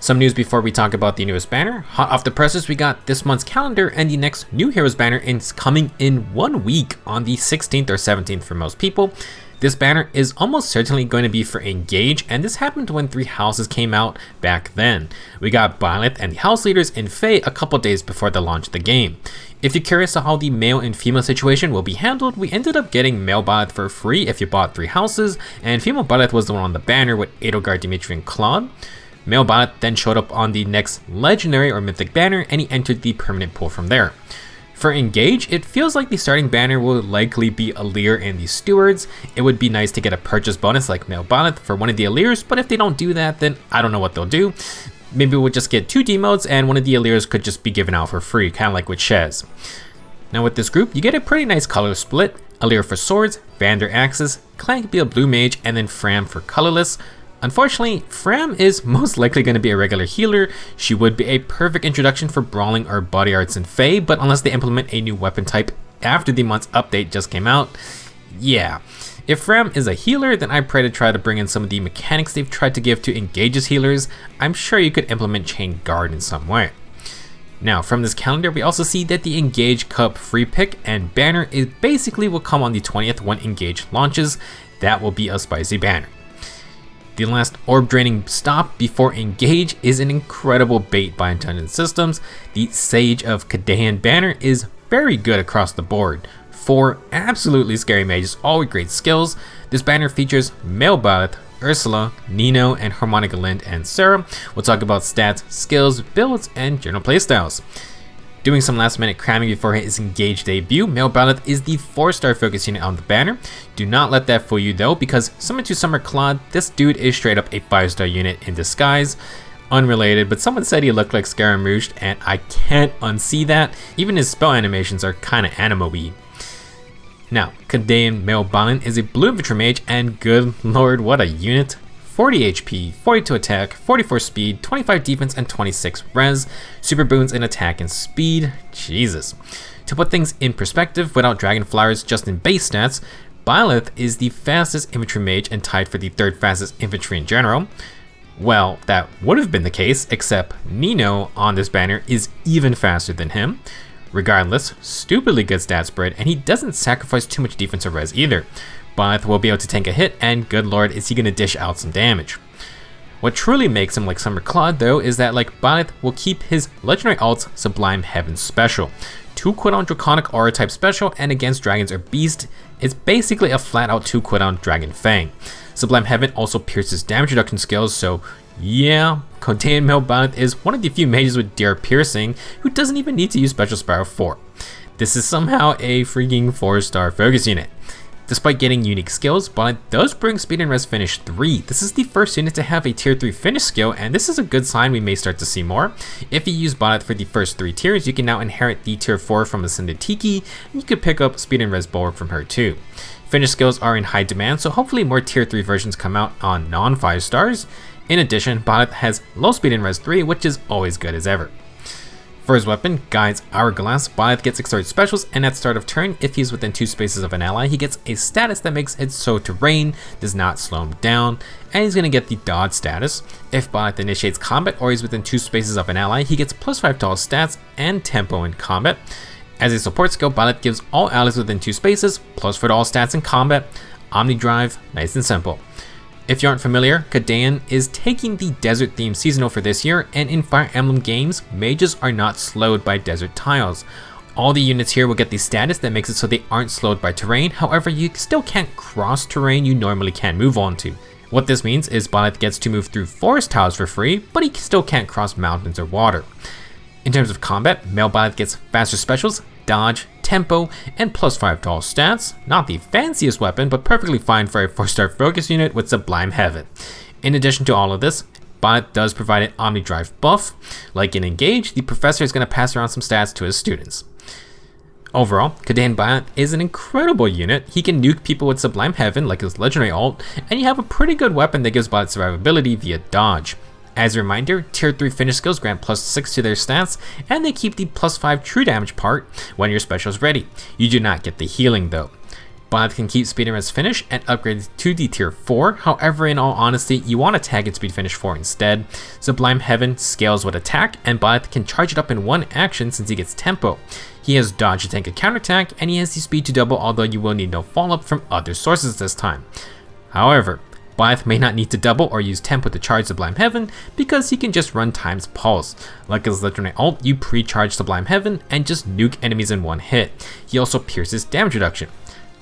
Some news before we talk about the newest banner. Hot off the presses, we got this month's calendar, and the next new heroes banner is coming in 1 week on the 16th or 17th for most people. This banner is almost certainly going to be for Engage, and this happened when 3 houses came out back then. We got Byleth and the house leaders in Fae a couple days before the launch of the game. If you're curious on how the male and female situation will be handled, we ended up getting male Byleth for free if you bought 3 houses, and female Byleth was the one on the banner with Edelgard, Dimitri, and Claude. Male Byleth then showed up on the next legendary or mythic banner, and he entered the permanent pool from there. For Engage, it feels like the starting banner will likely be Alir and the Stewards. It would be nice to get a purchase bonus like male Byleth for one of the Alirs, but if they don't do that, then I don't know what they'll do. Maybe we'll just get 2 demotes and one of the Alirs could just be given out for free, kind of like with Shez. Now with this group, you get a pretty nice color split. Alir for swords, Vander axes, Clan could be a blue mage, and then Fram for colorless. Unfortunately, Fram is most likely going to be a regular healer. She would be a perfect introduction for brawling or body arts in Fae, but unless they implement a new weapon type after the month's update just came out, yeah. If Fram is a healer, then I pray to try to bring in some of the mechanics they've tried to give to Engage's healers. I'm sure you could implement Chain Guard in some way. Now, from this calendar, we also see that the Engage Cup free pick and banner is basically will come on the 20th when Engage launches. That will be a spicy banner. The last orb draining stop before Engage is an incredible bait by Intelligent Systems. The Sage of Khadein banner is very good across the board. 4 absolutely scary mages, all with great skills. This banner features male Byleth, Ursula, Nino, and Harmonic Linde and Sara. We'll talk about stats, skills, builds, and general playstyles. Doing some last minute cramming before his Engage debut, male Byleth is the 4-star focus unit on the banner. Do not let that fool you though, because similar to Summer Claude, this dude is straight up a 5-star unit in disguise. Unrelated, but someone said he looked like Scaramouche, and I can't unsee that. Even his spell animations are kinda anime-y. Now, Khadein male Byleth is a blue infantry mage, and good lord, what a unit. 40 HP, 42 attack, 44 speed, 25 defense, and 26 res. Super boons in attack and speed. Jesus. To put things in perspective, without dragon flowers just in base stats, Byleth is the fastest infantry mage and tied for the 3rd fastest infantry in general. Well, that would have been the case, except Nino on this banner is even faster than him. Regardless, stupidly good stat spread, and he doesn't sacrifice too much defense or res either. Byleth will be able to tank a hit, and good lord is he going to dish out some damage. What truly makes him like Summer Claude though is that like Byleth will keep his legendary alts Sublime Heaven special. 2 cooldown Draconic Aura type special, and against dragons or beast, it's basically a flat out 2 cooldown Dragon Fang. Sublime Heaven also pierces damage reduction skills, so yeah, Khadein male Byleth is one of the few mages with DR piercing who doesn't even need to use Special Spiral 4. This is somehow a freaking 4-star focus unit. Despite getting unique skills, Byleth does bring speed and res finish 3. This is the first unit to have a tier 3 finish skill, and this is a good sign we may start to see more. If you use Byleth for the first 3 tiers, you can now inherit the tier 4 from Ascended Tiki, and you could pick up speed and res bulwark from her too. Finish skills are in high demand, so hopefully more tier 3 versions come out on non-5 stars. In addition, Byleth has low speed and res 3, which is always good as ever. For his weapon, Guide's Hourglass, Byleth gets accelerated specials, and at start of turn, if he's within 2 spaces of an ally, he gets a status that makes it so terrain does not slow him down, and he's going to get the dodge status. If Byleth initiates combat or he's within 2 spaces of an ally, he gets +5 to all stats and tempo in combat. As a support skill, Byleth gives all allies within 2 spaces, +4 to all stats in combat. Omni Drive, nice and simple. If you aren't familiar, Khadein is taking the desert theme seasonal for this year, and in Fire Emblem games, mages are not slowed by desert tiles. All the units here will get the status that makes it so they aren't slowed by terrain, however you still can't cross terrain you normally can move onto. What this means is Byleth gets to move through forest tiles for free, but he still can't cross mountains or water. In terms of combat, male Byleth gets faster specials, dodge, tempo, and +5 to all stats. Not the fanciest weapon, but perfectly fine for a 4-star focus unit with Sublime Heaven. In addition to all of this, Byleth does provide an Omni Drive buff. Like in Engage, the professor is going to pass around some stats to his students. Overall, Khadein Byleth is an incredible unit. He can nuke people with Sublime Heaven like his legendary ult, and you have a pretty good weapon that gives Byleth survivability via dodge. As a reminder, tier 3 finish skills grant +6 to their stats, and they keep the +5 true damage part when your special is ready. You do not get the healing though. Byleth can keep speed and res finish and upgrade to the tier 4, however in all honesty you want attack and speed finish 4 instead. Sublime Heaven scales with attack and Byleth can charge it up in one action since he gets tempo. He has dodge to tank a counterattack and he has the speed to double, although you will need no follow-up from other sources this time. However, Byleth may not need to double or use tempo to charge Sublime Heaven because he can just run times pulse. Like his legendary ult, you pre-charge Sublime Heaven and just nuke enemies in one hit. He also pierces damage reduction.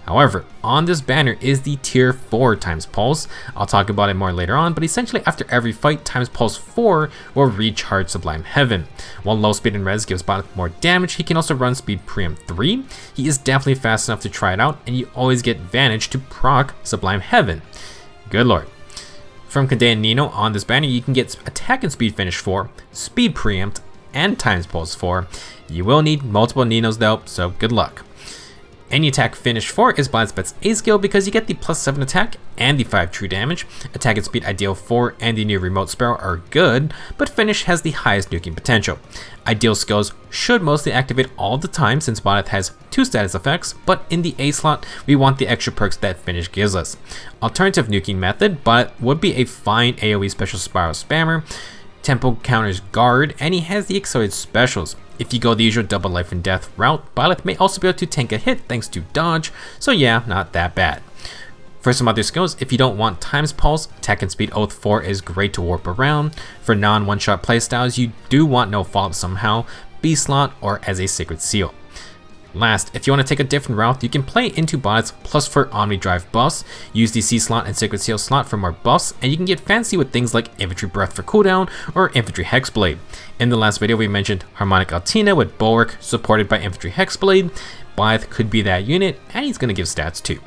However, on this banner is the tier 4 times pulse. I'll talk about it more later on, but essentially after every fight, times pulse 4 will recharge Sublime Heaven. While low speed and res gives Byleth more damage, he can also run speed preempt 3. He is definitely fast enough to try it out, and you always get advantage to proc Sublime Heaven. Good lord. From Khadein Nino on this banner, you can get attack and speed finish 4, speed preempt, and times pulse 4. You will need multiple Ninos though, so good luck. Any attack finish 4 is Byleth's best A skill because you get the +7 attack and the 5 true damage. Attack and speed ideal 4 and the new remote sparrow are good, but finish has the highest nuking potential. Ideal skills should mostly activate all the time since Byleth has 2 status effects, but in the A slot we want the extra perks that finish gives us. Alternative nuking method, Byleth would be a fine AoE special spiral spammer. Tempo counters guard, and he has the accelerated specials. If you go the usual double life and death route, Byleth may also be able to tank a hit thanks to dodge, so yeah, not that bad. For some other skills, if you don't want times pulse, attack and speed oath 4 is great to warp around. For non one-shot playstyles, you do want no follow-up somehow, B slot or as a sacred seal. Last, if you want to take a different route, you can play into Byleth's +4 Omni Drive buffs, use the C slot and Sacred Seal slot for more buffs, and you can get fancy with things like Infantry Breath for cooldown or Infantry Hexblade. In the last video we mentioned Harmonic Linde with Bulwark supported by Infantry Hexblade. Byleth could be that unit, and he's going to give stats too.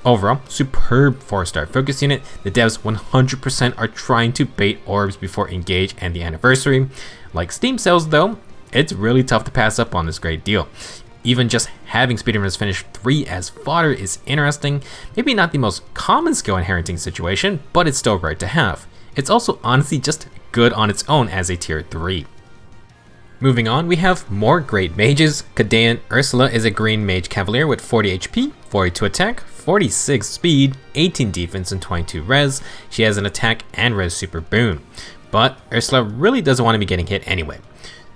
Overall, superb 4-star focus unit. The devs 100% are trying to bait orbs before Engage and the Anniversary. Like Steam sales though, it's really tough to pass up on this great deal. Even just having speed and res finish 3 as fodder is interesting. Maybe not the most common skill inheriting situation, but it's still rare to have. It's also honestly just good on its own as a tier 3. Moving on, we have more great mages. Khadein Ursula is a green mage cavalier with 40 HP, 42 attack, 46 speed, 18 defense, and 22 res. She has an attack and res super boon. But Ursula really doesn't want to be getting hit anyway.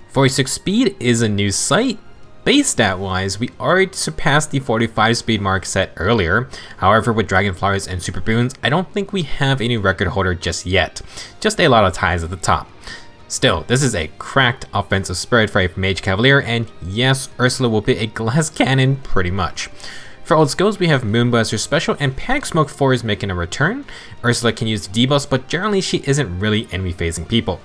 46 speed is a new sight. Base stat wise, we already surpassed the 45 speed mark set earlier. However, with Dragonflowers and Super Boons, I don't think we have any record holder just yet. Just a lot of ties at the top. Still, this is a cracked offensive spread for a Mage Cavalier, and yes, Ursula will be a glass cannon pretty much. For old skills, we have Moonblaster Special and Panic Smoke 4 is making a return. Ursula can use the debuffs, but generally she isn't really enemy phasing people.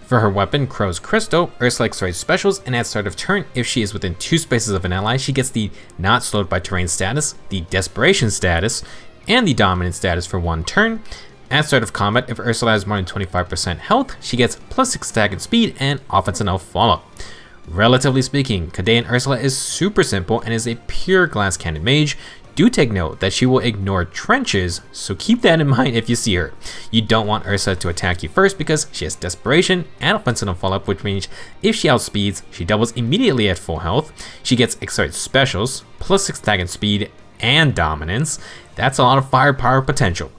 For her weapon, Crow's Crystal, Ursula accelerates specials, and at start of turn, if she is within 2 spaces of an ally, she gets the Not Slowed by Terrain status, the Desperation status, and the Dominant status for 1 turn. At start of combat, if Ursula has more than 25% health, she gets +6 attack and speed, and offense and no follow. Relatively speaking, Khadein Ursula is super simple and is a pure glass cannon mage. Do take note that she will ignore trenches, so keep that in mind if you see her. You don't want Ursula to attack you first because she has Desperation and offensive follow-up, which means if she outspeeds, she doubles immediately at full health. She gets accelerated specials, +6 attack and speed, and dominance. That's a lot of firepower potential.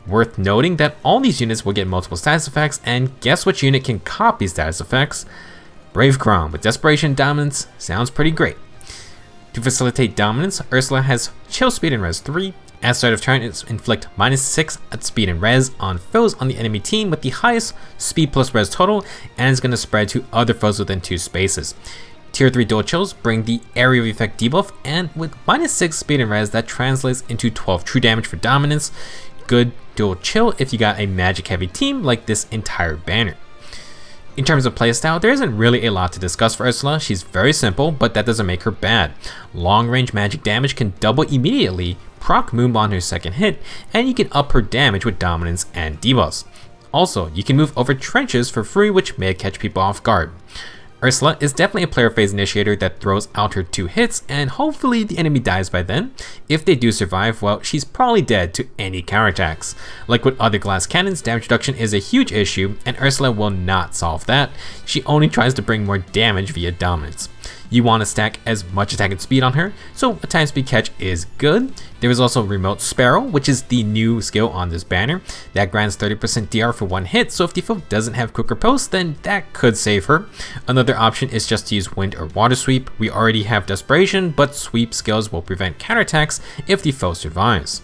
Worth noting that all these units will get multiple status effects, and guess which unit can copy status effects? Brave Crom with Desperation and Dominance sounds pretty great. To facilitate dominance, Ursula has chill speed and res 3. At start of turn, it's inflict -6 at speed and res on foes on the enemy team with the highest speed plus res total, and is going to spread to other foes within 2 spaces. Tier 3 dual chills bring the area of effect debuff, and with -6 speed and res, that translates into 12 true damage for dominance. Good dual chill if you got a magic heavy team like this entire banner. In terms of playstyle, there isn't really a lot to discuss for Ursula. She's very simple, but that doesn't make her bad. Long range magic damage can double immediately, proc Moonball on her second hit, and you can up her damage with dominance and debuffs. Also, you can move over trenches for free, which may catch people off guard. Ursula is definitely a player phase initiator that throws out her 2 hits, and hopefully the enemy dies by then. If they do survive, well, she's probably dead to any counterattacks. Like with other glass cannons, damage reduction is a huge issue, and Ursula will not solve that. She only tries to bring more damage via dominance. You want to stack as much attack and speed on her, so a time speed catch is good. There is also Remote Sparrow, which is the new skill on this banner that grants 30% DR for one hit, so if the foe doesn't have quick riposte, then that could save her. Another option is just to use Wind or Water Sweep. We already have Desperation, but sweep skills will prevent counterattacks if the foe survives.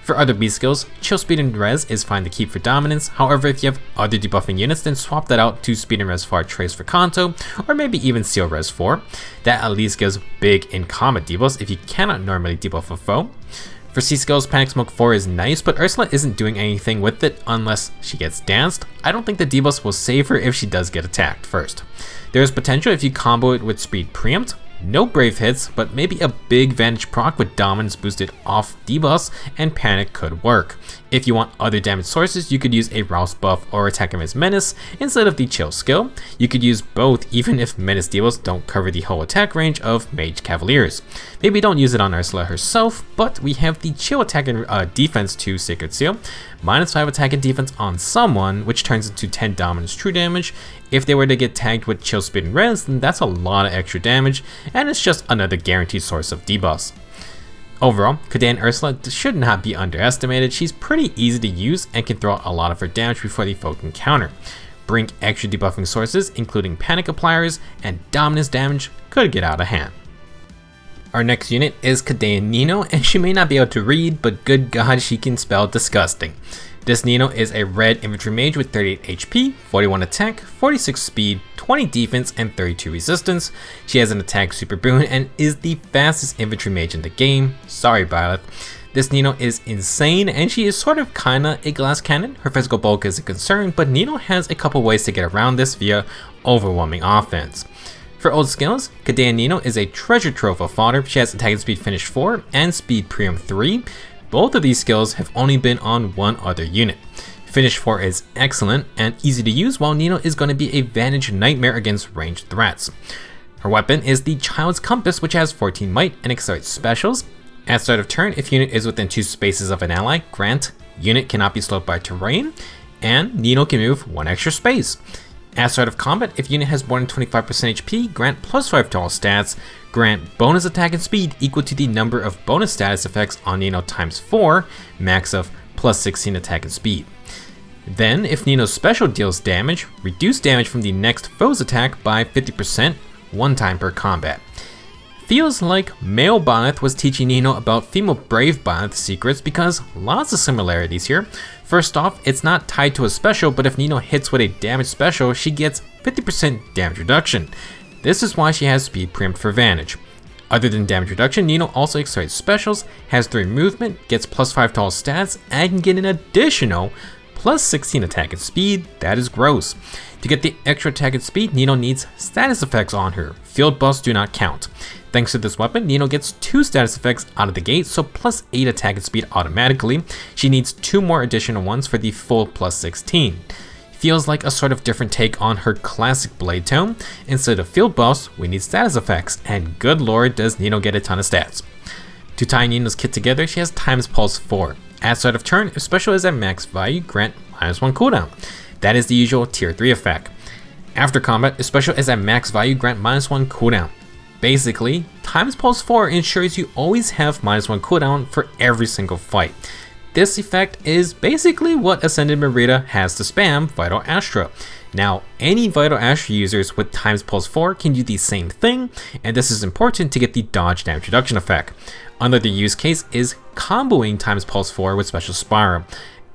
For other B skills, Chill Speed and Res is fine to keep for dominance. However, if you have other debuffing units, then swap that out to Speed and Res 4 Trace for Kanto, or maybe even Seal Res 4. That at least gives big in combat debuffs if you cannot normally debuff a foe. For C skills, Panic Smoke 4 is nice, but Ursula isn't doing anything with it unless she gets danced. I don't think the debuffs will save her if she does get attacked first. There is potential if you combo it with Speed Preempt. No brave hits, but maybe a big Vantage proc with dominance boosted off debuffs, and panic could work. If you want other damage sources, you could use a Rouse buff or attack him as Menace instead of the Chill skill. You could use both even if Menace debuffs don't cover the whole attack range of Mage Cavaliers. Maybe don't use it on Ursula herself, but we have the Chill attack and defense to Sacred Seal, -5 attack and defense on someone, which turns into 10 dominance true damage. If they were to get tagged with Chill Speed and Res, then that's a lot of extra damage, and it's just another guaranteed source of debuffs. Overall, Khadein Ursula should not be underestimated. She's pretty easy to use and can throw out a lot of her damage before the foe can counter. Bring extra debuffing sources, including Panic Appliers, and dominance damage could get out of hand. Our next unit is Khadein Nino, and she may not be able to read, but good god she can spell disgusting. This Nino is a red infantry mage with 38 HP, 41 attack, 46 speed, 20 defense, and 32 resistance. She has an attack super boon and is the fastest infantry mage in the game. Sorry, Byleth. This Nino is insane, and she is sort of kinda a glass cannon. Her physical bulk is a concern, but Nino has a couple ways to get around this via overwhelming offense. For old skills, Khadein Nino is a treasure trove of fodder. She has attack and speed finish 4 and speed preempt 3. Both of these skills have only been on one other unit. Finish 4 is excellent and easy to use, while Nino is going to be a Vantage nightmare against ranged threats. Her weapon is the Child's Compass, which has 14 might and accelerates specials. At start of turn, if unit is within 2 spaces of an ally, grant unit cannot be slowed by terrain, and Nino can move 1 extra space. At start of combat, if unit has more than 25% HP, grant +5 to all stats, grant bonus attack and speed equal to the number of bonus status effects on Nino times 4, max of +16 attack and speed. Then, if Nino's special deals damage, reduce damage from the next foe's attack by 50% 1 time per combat. Feels like male Byleth was teaching Nino about female brave Byleth secrets, because lots of similarities here. First off, it's not tied to a special, but if Nino hits with a damage special, she gets 50% damage reduction. This is why she has speed preempt for Vantage. Other than damage reduction, Nino also accelerates specials, has 3 movement, gets +5 to all stats, and can get an additional +16 attack and speed. That is gross. To get the extra attack and speed, Nino needs status effects on her. Field buffs do not count. Thanks to this weapon, Nino gets 2 status effects out of the gate, so +8 attack and speed automatically. She needs 2 more additional ones for the full +16. Feels like a sort of different take on her classic blade tone. Instead of field buffs, we need status effects, and good lord does Nino get a ton of stats. To tie Nino's kit together, she has times pulse 4. At start of turn, if special is at max value, grant -1 cooldown. That is the usual tier 3 effect. After combat, if special is at max value, grant -1 cooldown. Basically, times pulse 4 ensures you always have -1 cooldown for every single fight. This effect is basically what Ascended Merida has to spam Vital Astra. Now, any Vital Astra users with times pulse 4 can do the same thing, and this is important to get the dodge damage reduction effect. Another use case is comboing times pulse 4 with Special Spiral.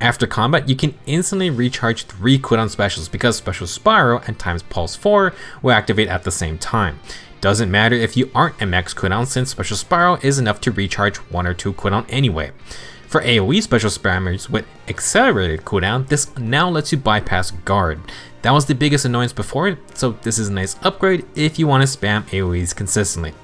After combat, you can instantly recharge 3 cooldown specials because Special Spiral and times pulse 4 will activate at the same time. Doesn't matter if you aren't at max cooldown, since Special Spiral is enough to recharge 1 or 2 cooldown anyway. For AoE special spammers with accelerated cooldown, this now lets you bypass guard. That was the biggest annoyance before, so this is a nice upgrade if you want to spam AoEs consistently.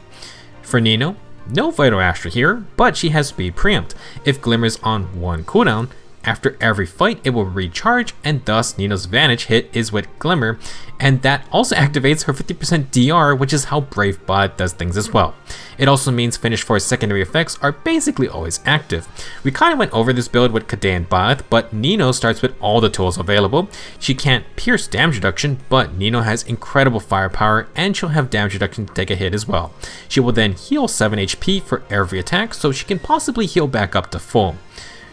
For Nino, no Vital Astra here, but she has speed preempt. If Glimmer's on 1 cooldown, After every fight, it will recharge, and thus Nino's Vanish hit is with Glimmer, and that also activates her 50% DR, which is how Brave Byleth does things as well. It also means Finish 4's secondary effects are basically always active. We kind of went over this build with Khadein and Byleth, but Nino starts with all the tools available. She can't pierce damage reduction, but Nino has incredible firepower, and she'll have damage reduction to take a hit as well. She will then heal 7 HP for every attack, so she can possibly heal back up to full.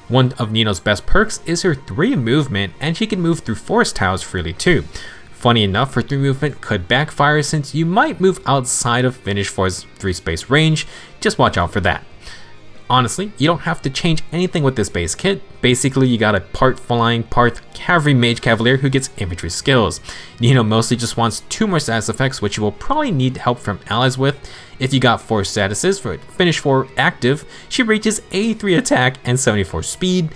One of Nino's best perks is her 3 movement, and she can move through forest tiles freely too. Funny enough, her 3 movement could backfire since you might move outside of Finish 4's 3 space range. Just watch out for that. Honestly, you don't have to change anything with this base kit. Basically, you got a part flying, part cavalry mage cavalier who gets infantry skills. Nino mostly just wants 2 more status effects, which you will probably need help from allies with. If you got 4 statuses for Finish 4 active, she reaches 83 attack and 74 speed.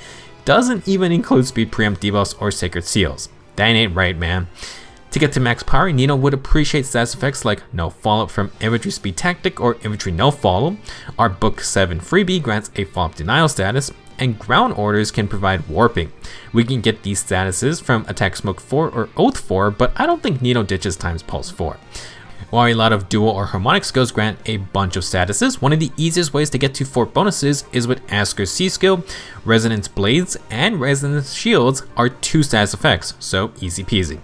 Doesn't even include speed preempt debuffs or sacred seals. That ain't right, man. To get to max power, Nino would appreciate status effects like no follow-up from infantry speed tactic or infantry no follow. Our book 7 freebie grants a follow-up denial status, and ground orders can provide warping. We can get these statuses from attack smoke 4 or oath 4, but I don't think Nino ditches times pulse 4. While a lot of dual or harmonic skills grant a bunch of statuses, one of the easiest ways to get to 4 bonuses is with Asker's C skill. Resonance Blades and Resonance Shields are 2 status effects, so easy peasy.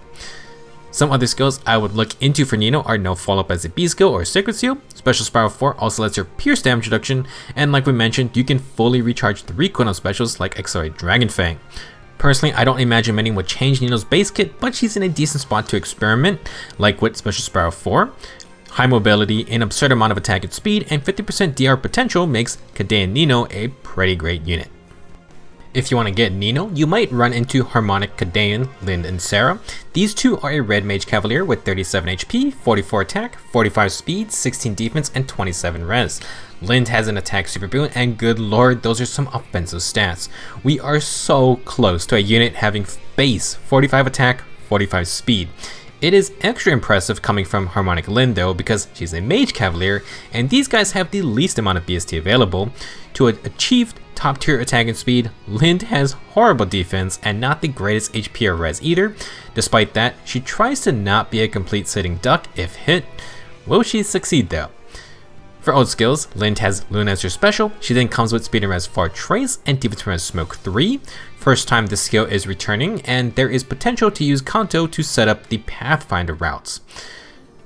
Some other skills I would look into for Nino are no follow-up as a B skill or Sacred Seal. Special Spiral 4 also lets her pierce damage reduction, and like we mentioned, you can fully recharge 3 cooldown specials like Accelerate Dragon Fang. Personally, I don't imagine many would change Nino's base kit, but she's in a decent spot to experiment, like with Special Spiral 4. High mobility, an absurd amount of attack and speed, and 50% DR potential makes Khadein Nino a pretty great unit. If you want to get Nino, you might run into Harmonic Khadein, Linde, and Sara. These 2 are a red mage cavalier with 37 HP, 44 attack, 45 speed, 16 defense, and 27 res. Linde has an attack super boon, and good lord, those are some offensive stats. We are so close to a unit having base 45 attack, 45 speed. It is extra impressive coming from Harmonic Linde though, because she's a mage cavalier, and these guys have the least amount of BST available. To achieve top tier attack and speed, Linde has horrible defense and not the greatest HP or res either. Despite that, she tries to not be a complete sitting duck if hit. Will she succeed though? For old skills, Linde has Luna as her special. She then comes with speed and res 4 trace and defense res smoke 3. First time this skill is returning, and there is potential to use Kanto to set up the Pathfinder routes.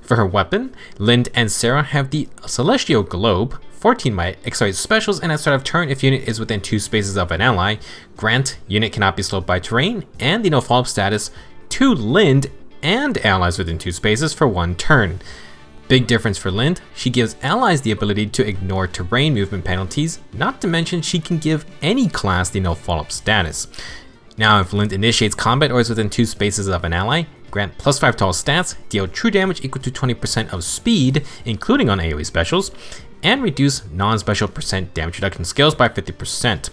For her weapon, Linde and Sara have the Celestial Globe. 14 might accelerate specials, and at start of turn, if unit is within 2 spaces of an ally, grant unit cannot be slowed by terrain, and the no follow-up status to Linde and allies within 2 spaces for 1 turn. Big difference for Linde, she gives allies the ability to ignore terrain movement penalties, not to mention she can give any class the no follow-up status. Now if Linde initiates combat or is within 2 spaces of an ally, grant +5 to all stats, deal true damage equal to 20% of speed, including on AoE specials, and reduce non-special percent damage reduction skills by 50%.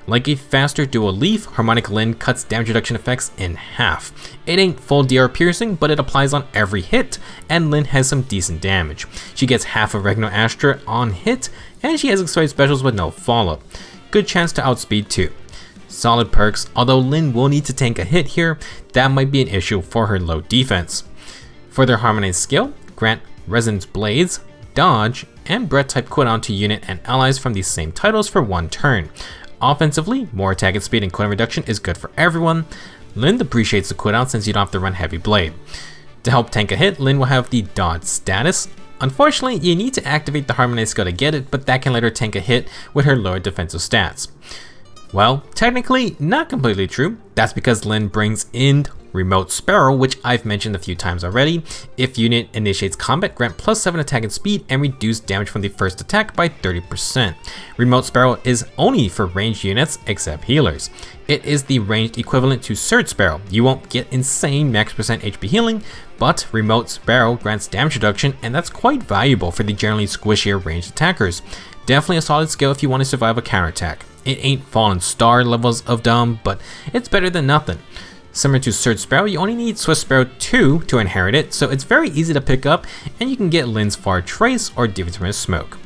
Like a faster dual leaf, Harmonic Linde cuts damage reduction effects in half. It ain't full DR piercing, but it applies on every hit, and Linde has some decent damage. She gets half of Regno Astra on hit, and she has accelerated specials with no follow-up. Good chance to outspeed too. Solid perks, although Linde will need to tank a hit here, that might be an issue for her low defense. For their Harmonized skill, grant Resonance Blades, Dodge, and Breath type cooldown to unit and allies from these same titles for 1 turn. Offensively, more attack and speed and cooldown reduction is good for everyone. Linde appreciates the cooldown since you don't have to run Heavy Blade. To help tank a hit, Linde will have the Dodge status. Unfortunately, you need to activate the Harmonized skill to get it, but that can let her tank a hit with her lower defensive stats. Well, technically not completely true. That's because Linde brings in Remote Sparrow, which I've mentioned a few times already. If unit initiates combat, grant +7 attack and speed and reduce damage from the first attack by 30%. Remote Sparrow is only for ranged units except healers. It is the ranged equivalent to Surge Sparrow. You won't get insane max percent HP healing, but Remote Sparrow grants damage reduction, and that's quite valuable for the generally squishier ranged attackers. Definitely a solid skill if you want to survive a counterattack. It ain't Fallen Star levels of dumb, but it's better than nothing. Similar to Surge Sparrow, you only need Swift Sparrow 2 to inherit it, so it's very easy to pick up, and you can get Linde's Far Trace or Defense from Smoke.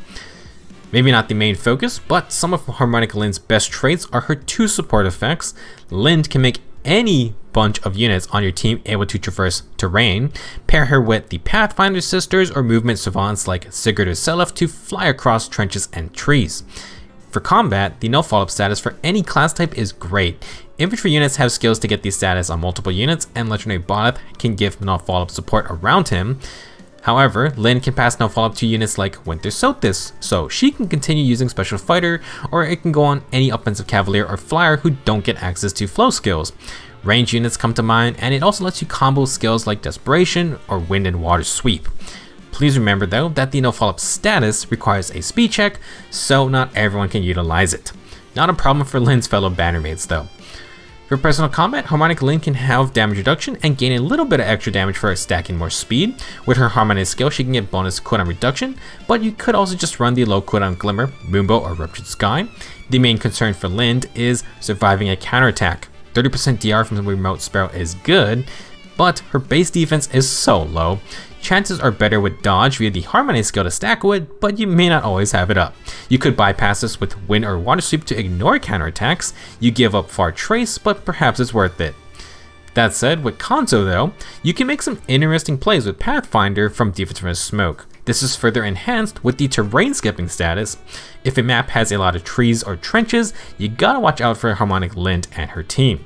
Maybe not the main focus, but some of Harmonic Linde's best traits are her 2 support effects. Linde can make any bunch of units on your team able to traverse terrain. Pair her with the Pathfinder sisters or movement savants like Sigurd Ursula to fly across trenches and trees. For combat, the no follow-up status for any class type is great. Infantry units have skills to get these status on multiple units, and legendary Byleth can give no follow-up support around him. However, Linde can pass no follow-up to units like Winter Sothis, so she can continue using Special Fighter, or it can go on any offensive Cavalier or Flyer who don't get access to flow skills. Range units come to mind, and it also lets you combo skills like Desperation or Wind and Water Sweep. Please remember though that the no follow-up status requires a speed check, so not everyone can utilize it. Not a problem for Linde's fellow bannermates though. For personal combat, Harmonic Linde can have damage reduction and gain a little bit of extra damage for stacking more speed. With her Harmonic skill, she can get bonus cooldown reduction, but you could also just run the low cooldown Glimmer, Moonbow, or Ruptured Sky. The main concern for Linde is surviving a counterattack. 30% DR from the remote Sparrow is good, but her base defense is so low. Chances are better with dodge via the Harmonic skill to stack with, but you may not always have it up. You could bypass this with Wind or Water Sweep to ignore counterattacks. You give up Far Trace, but perhaps it's worth it. That said, with Konzo though, you can make some interesting plays with Pathfinder from Defensive Smoke. This is further enhanced with the terrain skipping status. If a map has a lot of trees or trenches, you gotta watch out for Harmonic Linde and her team.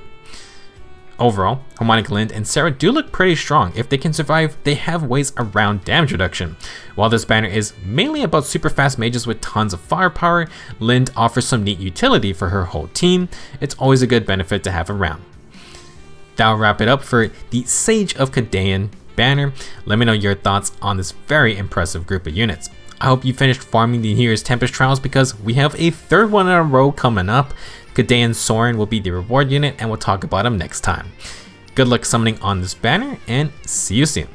Overall, Harmonic Linde and Sara do look pretty strong. If they can survive, they have ways around damage reduction. While this banner is mainly about super fast mages with tons of firepower, Linde offers some neat utility for her whole team. It's always a good benefit to have around. That'll wrap it up for the Sage of Khadein banner. Let me know your thoughts on this very impressive group of units. I hope you finished farming the New Year's Tempest Trials because we have a 3rd one in a row coming up. Khadein Soren will be the reward unit and we'll talk about him next time. Good luck summoning on this banner and see you soon.